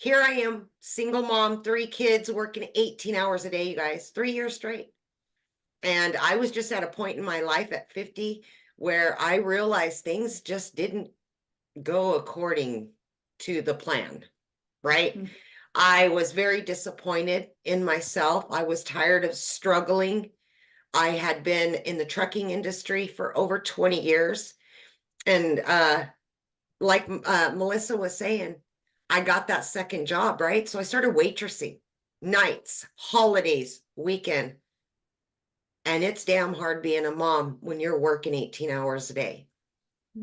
here I am, single mom, 3 kids, working 18 hours a day, you guys, 3 years straight. And I was just at a point in my life at 50 where I realized things just didn't go according to the plan, right? Mm. I was very disappointed in myself. I was tired of struggling. I had been in the trucking industry for over 20 years. And like Melissa was saying, I got that second job, right? So I started waitressing nights, holidays, weekend. And it's damn hard being a mom when you're working 18 hours a day.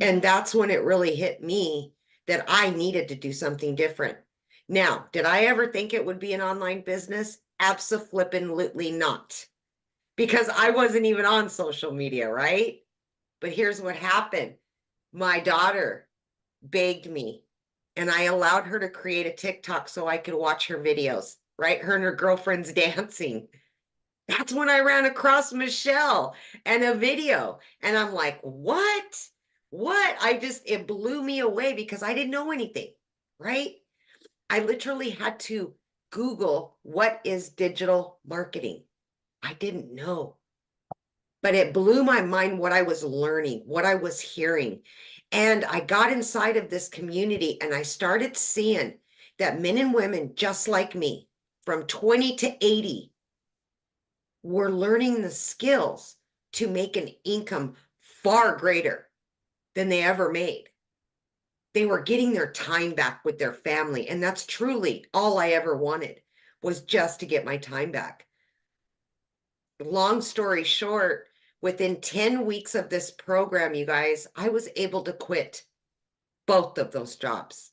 And that's when it really hit me that I needed to do something different. Now, did I ever think it would be an online business? Abso-flippin-lutely not. Because I wasn't even on social media, right? But here's what happened. My daughter begged me, and I allowed her to create a TikTok so I could watch her videos, right? Her and her girlfriends dancing. That's when I ran across Michelle and a video. And I'm like, what? What? It blew me away because I didn't know anything, right? I literally had to Google what is digital marketing. I didn't know, but it blew my mind what I was learning, what I was hearing. And I got inside of this community and I started seeing that men and women just like me, from 20 to 80, were learning the skills to make an income far greater than they ever made. They were getting their time back with their family. And that's truly all I ever wanted, was just to get my time back. Long story short, within 10 weeks of this program, you guys, I was able to quit both of those jobs.